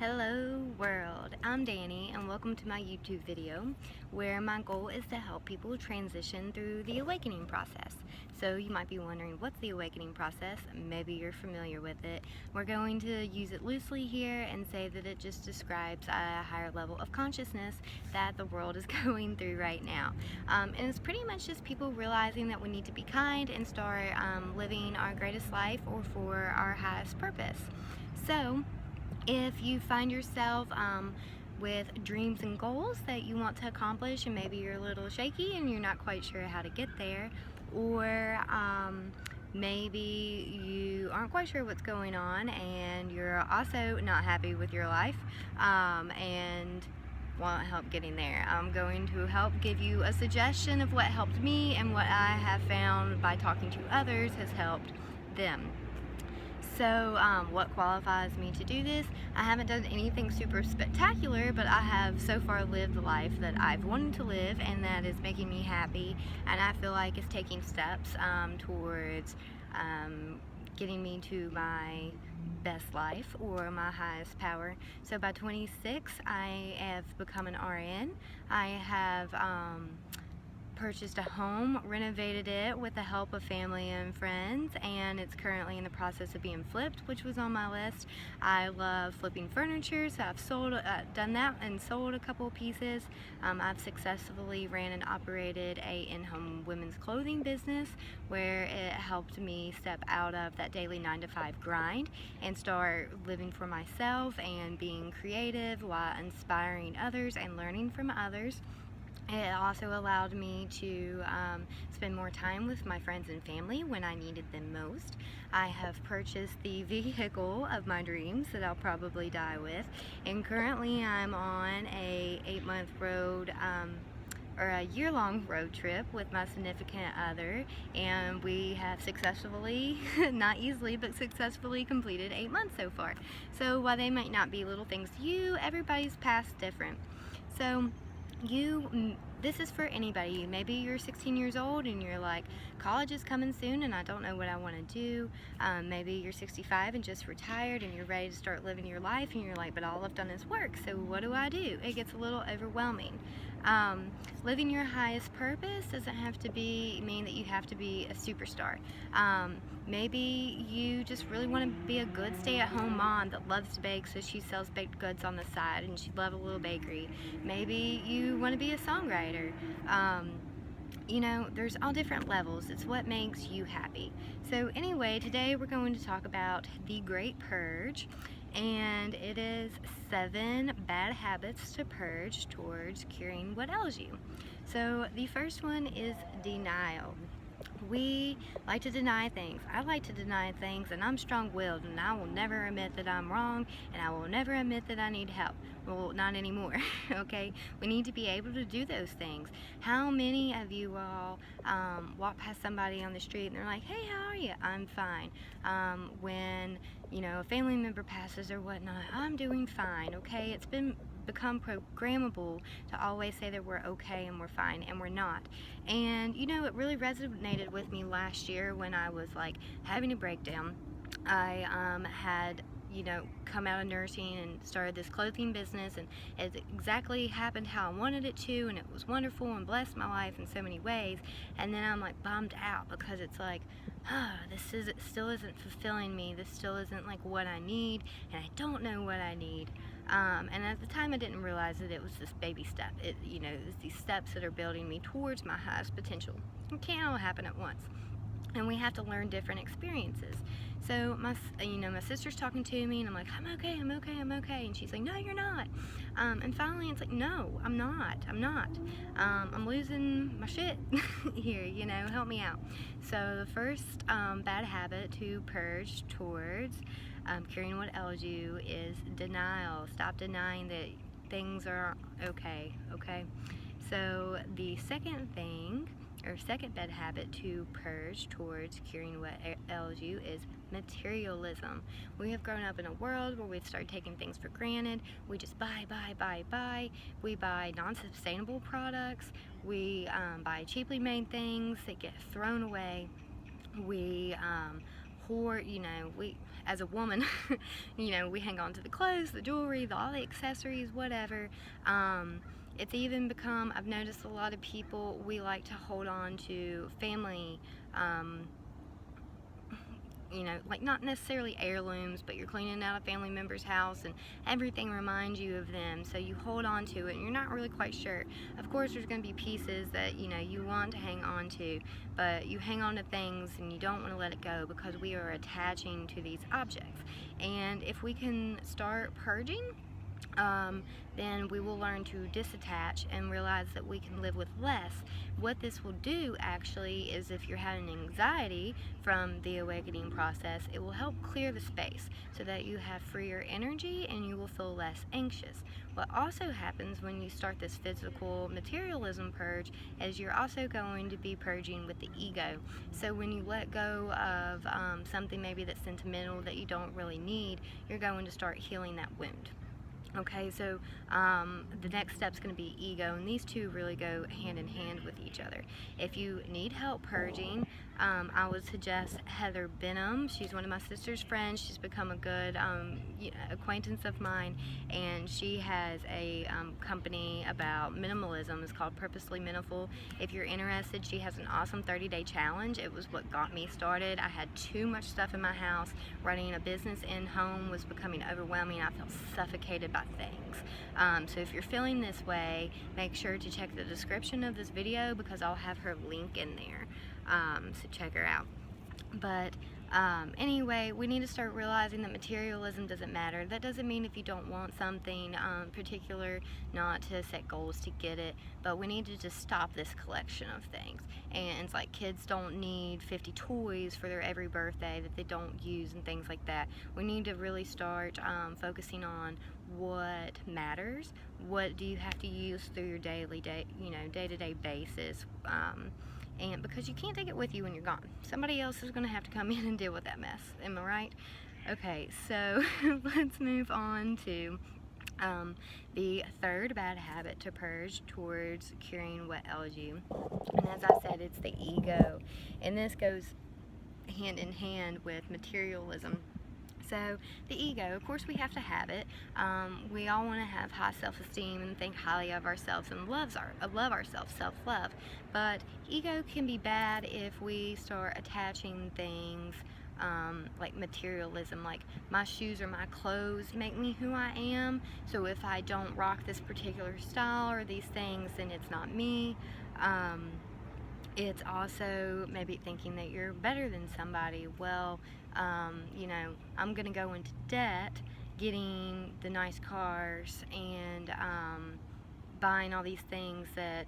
Hello world, I'm Dani and welcome to my YouTube video where my goal is to help people transition through the awakening process. So you might be wondering, what's the awakening process? Maybe you're familiar with it. We're going to use it loosely here and say that it just describes a higher level of consciousness that the world is going through right now. And it's pretty much just people realizing that we need to be kind and start living our greatest life or for our highest purpose. So if you find yourself with dreams and goals that you want to accomplish and maybe you're a little shaky and you're not quite sure how to get there, or maybe you aren't quite sure what's going on and you're also not happy with your life and want help getting there, I'm going to help give you a suggestion of what helped me and what I have found by talking to others has helped them. So what qualifies me to do this? I haven't done anything super spectacular, but I have so far lived the life that I've wanted to live and that is making me happy, and I feel like it's taking steps towards getting me to my best life or my highest power. So by 26 I have become an RN. I have purchased a home, renovated it with the help of family and friends, and it's currently in the process of being flipped, which was on my list. I love flipping furniture, so I've done that and sold a couple of pieces. I've successfully ran and operated a in-home women's clothing business where it helped me step out of that daily 9-to-5 grind and start living for myself and being creative while inspiring others and learning from others. It also allowed me to spend more time with my friends and family when I needed them most. I have purchased the vehicle of my dreams that I'll probably die with, and currently I'm on a 8-month road or a year-long road trip with my significant other, and we have successfully, not easily, but successfully completed 8 months so far. So while they might not be little things to you, everybody's past different. So this is for anybody. Maybe you're 16 years old and you're like, college is coming soon and I don't know what I want to do. Maybe you're 65 and just retired and you're ready to start living your life and you're like, but all I've done is work, so what do I do? It gets a little overwhelming. Living your highest purpose doesn't have to mean that you have to be a superstar. Maybe you just really want to be a good stay-at-home mom that loves to bake, so she sells baked goods on the side and she'd love a little bakery. Maybe you want to be a songwriter. You know, there's all different levels. It's what makes you happy. So anyway, today we're going to talk about the Great Purge, and it is 7 bad habits to purge towards curing what ails you. So the first one is denial. We like to deny things. I like to deny things, and I'm strong-willed, and I will never admit that I'm wrong, and I will never admit that I need help. Well, not anymore, okay? We need to be able to do those things. How many of you all walk past somebody on the street and they're like, hey, how are you? I'm fine. When, you know, a family member passes or whatnot, I'm doing fine, okay? It's become programmable to always say that we're okay and we're fine, and we're not. And you know, it really resonated with me last year when I was like having a breakdown. I had, you know, come out of nursing and started this clothing business, and it exactly happened how I wanted it to, and it was wonderful and blessed my life in so many ways. And then I'm like bummed out because it's like, still isn't fulfilling me. This still isn't like what I need, and I don't know what I need. And at the time I didn't realize that it was this baby step. You know, it's these steps that are building me towards my highest potential. It can't all happen at once, and we have to learn different experiences. So my sister's talking to me, and I'm like, I'm okay, I'm okay, I'm okay. And she's like, no, you're not. And finally, it's like, no, I'm not. I'm losing my shit here. You know, help me out. So the first bad habit to purge towards curing what ails you is denial. Stop denying that things are okay. Okay. So the second bad habit to purge towards curing what ails you is materialism. We have grown up in a world where we've started taking things for granted. We just buy. We buy non-sustainable products. We buy cheaply made things that get thrown away. We hoard, you know, as a woman, you know, we hang on to the clothes, the jewelry, all the accessories, whatever. It's even become, I've noticed a lot of people, we like to hold on to family, you know, like not necessarily heirlooms, but you're cleaning out a family member's house and everything reminds you of them, so you hold on to it and you're not really quite sure. Of course there's going to be pieces that, you know, you want to hang on to, but you hang on to things and you don't want to let it go because we are attaching to these objects. And if we can start purging, then we will learn to disattach and realize that we can live with less. What this will do actually is, if you're having anxiety from the awakening process, it will help clear the space so that you have freer energy and you will feel less anxious. What also happens when you start this physical materialism purge is you're also going to be purging with the ego. So when you let go of something maybe that's sentimental that you don't really need, you're going to start healing that wound. Okay, so the next step is going to be ego, and these two really go hand in hand with each other. If you need help purging, I would suggest Heather Benham. She's one of my sister's friends. She's become a good acquaintance of mine, and she has a company about minimalism. It's called Purposely Mindful. If you're interested, she has an awesome 30-day challenge. It was what got me started. I had too much stuff in my house. Running a business in home was becoming overwhelming. I felt suffocated by things. So if you're feeling this way, make sure to check the description of this video because I'll have her link in there. So check her out. But anyway, we need to start realizing that materialism doesn't matter. That doesn't mean if you don't want something particular not to set goals to get it, but we need to just stop this collection of things. And it's like kids don't need 50 toys for their every birthday that they don't use and things like that. We need to really start focusing on what matters. What do you have to use through your day-to-day basis, and because you can't take it with you when you're gone. Somebody else is going to have to come in and deal with that mess. Am I right? Okay, so let's move on to the third bad habit to purge towards curing what ails you. And as I said, it's the ego. And this goes hand in hand with materialism. So the ego, of course we have to have it. We all want to have high self-esteem and think highly of ourselves and love ourselves, self-love. But ego can be bad if we start attaching things like materialism, like my shoes or my clothes make me who I am. So if I don't rock this particular style or these things, then it's not me. It's also maybe thinking that you're better than somebody. Well, you know, I'm going to go into debt getting the nice cars and buying all these things that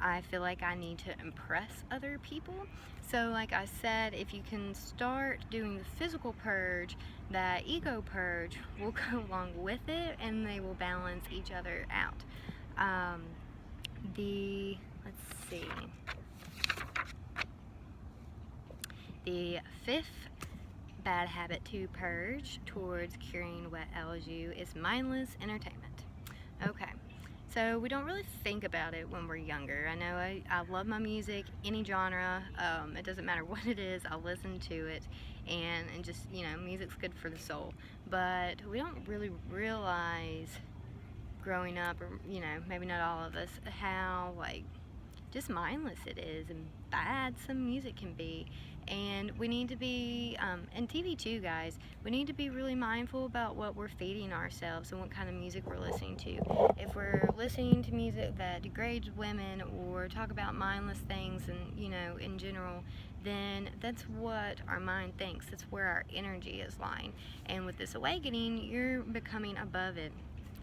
I feel like I need to impress other people. So like I said, if you can start doing the physical purge, that ego purge will go along with it and they will balance each other out. Let's see. The fifth bad habit to purge towards curing what ails you is mindless entertainment. Okay, so we don't really think about it when we're younger. I know I love my music, any genre. It doesn't matter what it is, I'll listen to it, and just, you know, music's good for the soul. But we don't really realize growing up, or, you know, maybe not all of us, how, like, just mindless it is and bad some music can be. And we need to be, and TV too, guys, we need to be really mindful about what we're feeding ourselves and what kind of music we're listening to. If we're listening to music that degrades women or talk about mindless things and, you know, in general, then that's what our mind thinks. That's where our energy is lying. And with this awakening, you're becoming above it.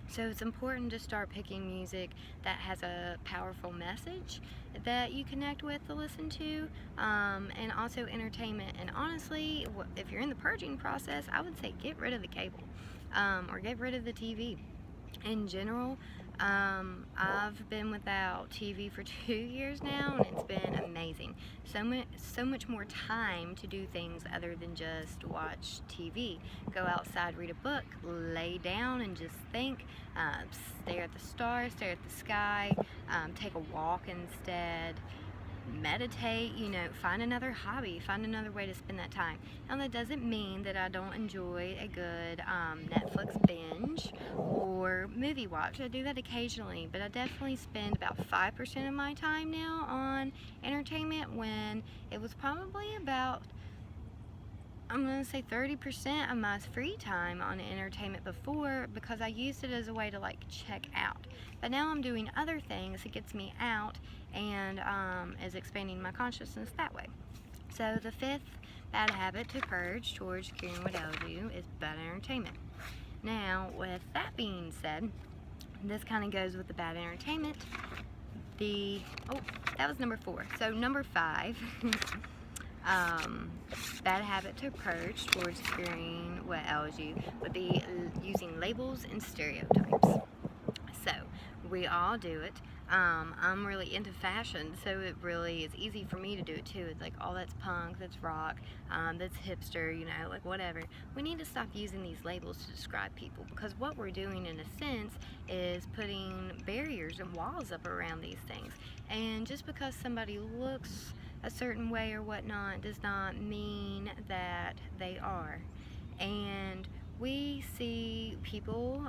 So it's important to start picking music that has a powerful message that you connect with to listen to, and also entertainment. And honestly, if you're in the purging process, I would say get rid of the cable, or get rid of the TV. In general, I've been without TV for 2 years now, and it's been amazing. So much more time to do things other than just watch TV. Go outside, read a book, lay down and just think, stare at the stars, stare at the sky, take a walk instead. meditate, find another hobby, find another way to spend that time. Now, that doesn't mean that I don't enjoy a good Netflix binge or movie watch. I do that occasionally, but I definitely spend about 5% of my time now on entertainment, when it was probably about, I'm going to say 30% of my free time on entertainment before, because I used it as a way to check out. But now I'm doing other things that gets me out and is expanding my consciousness that way. So the 5th bad habit to purge towards curing what ails you is bad entertainment. Now, with that being said, this kind of goes with the bad entertainment. That was number 4. So number 5, bad habit to purge towards curing what ails you would be using labels and stereotypes. So we all do it. I'm really into fashion, so it really is easy for me to do it too. It's like, oh, that's punk, that's rock, that's hipster, whatever. We need to stop using these labels to describe people, because what we're doing in a sense is putting barriers and walls up around these things. And just because somebody looks a certain way or whatnot does not mean that they are. And we see people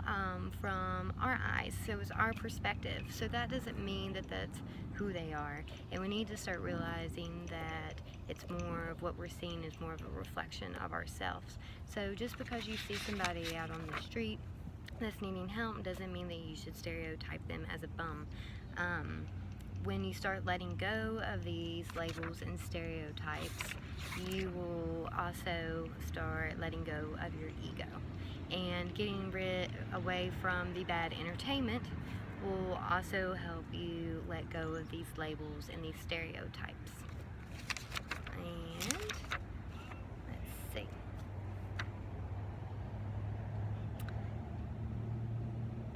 from our eyes, so it's our perspective. So that doesn't mean that that's who they are. And we need to start realizing that it's more of what we're seeing is more of a reflection of ourselves. So just because you see somebody out on the street that's needing help doesn't mean that you should stereotype them as a bum. When you start letting go of these labels and stereotypes, you will also start letting go of your ego. And getting away from the bad entertainment will also help you let go of these labels and these stereotypes. And let's see.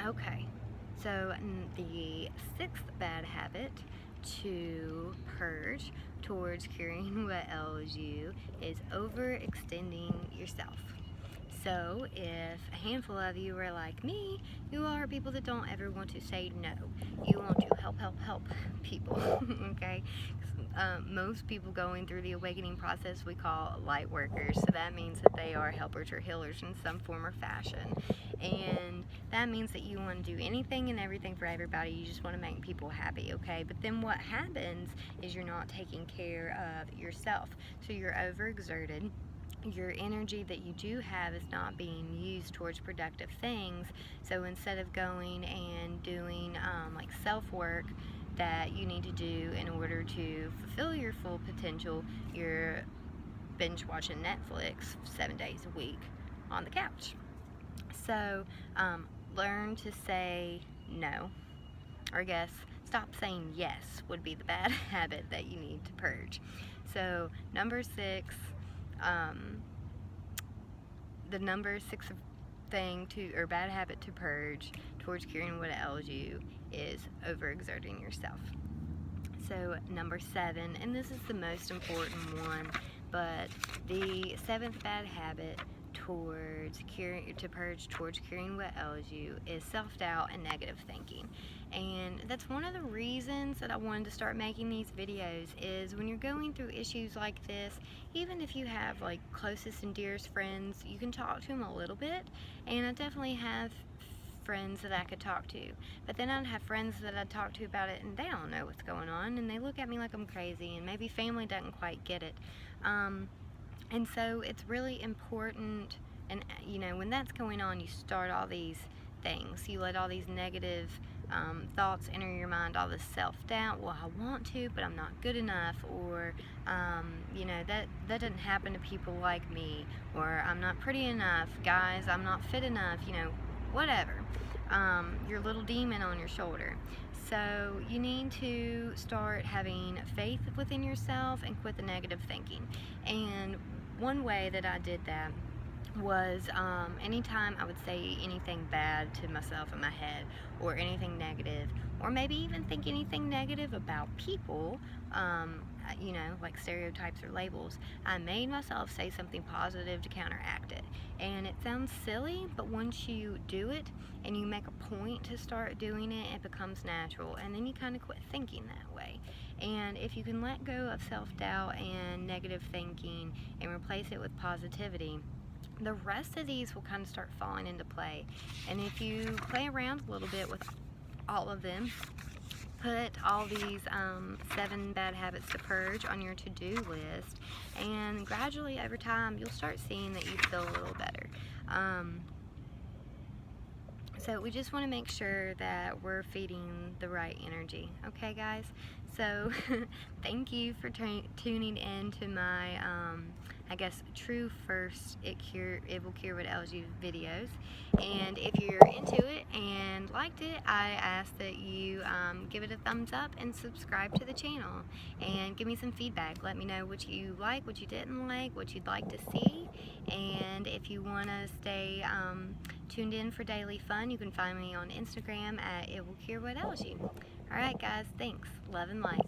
Okay. So the 6th bad habit to purge towards curing what ails you is overextending yourself. So if a handful of you are like me, you are people that don't ever want to say no. You want to help people, okay? Most people going through the awakening process we call light workers, so that means that they are helpers or healers in some form or fashion. And that means that you want to do anything and everything for everybody. You just want to make people happy, okay? But then what happens is you're not taking care of yourself. So you're overexerted. Your energy that you do have is not being used towards productive things. So instead of going and doing self-work that you need to do in order to fulfill your full potential, you're binge watching Netflix 7 days a week on the couch. So learn to say no, or I guess stop saying yes would be the bad habit that you need to purge. So number 6, the number 6 thing or bad habit to purge towards curing what ails you is overexerting yourself. So number 7, and this is the most important one, but the 7th bad habit to purge towards curing what ails you is self-doubt and negative thinking. And that's one of the reasons that I wanted to start making these videos, is when you're going through issues like this, even if you have closest and dearest friends, you can talk to them a little bit. And I definitely have friends that I could talk to, but then I'd have friends that I'd talk to about it and they don't know what's going on, and they look at me like I'm crazy, and maybe family doesn't quite get it. And so it's really important, and when that's going on, you start all these things. You let all these negative thoughts enter your mind, all this self-doubt. Well, I want to, but I'm not good enough, or that doesn't happen to people like me, or I'm not pretty enough, guys, I'm not fit enough, whatever. Your little demon on your shoulder. So you need to start having faith within yourself and quit the negative thinking. And one way that I did that was anytime I would say anything bad to myself in my head, or anything negative, or maybe even think anything negative about people, like stereotypes or labels, I made myself say something positive to counteract it. And it sounds silly, but once you do it and you make a point to start doing it, it becomes natural, and then you kind of quit thinking that way. And if you can let go of self-doubt and negative thinking and replace it with positivity, the rest of these will kind of start falling into play. And if you play around a little bit with all of them, put all these 7 bad habits to purge on your to-do list, and gradually over time you'll start seeing that you feel a little better. So we just want to make sure that we're feeding the right energy. Okay, guys? So thank you for tuning in to my, true first It Will Cure What Ails You videos. And if you're into it and liked it, I ask that you give it a thumbs up and subscribe to the channel. And give me some feedback. Let me know what you like, what you didn't like, what you'd like to see. And if you want to stay tuned in for daily fun, you can find me on Instagram at It Will Cure What Ails You. Alright guys, thanks. Love and light.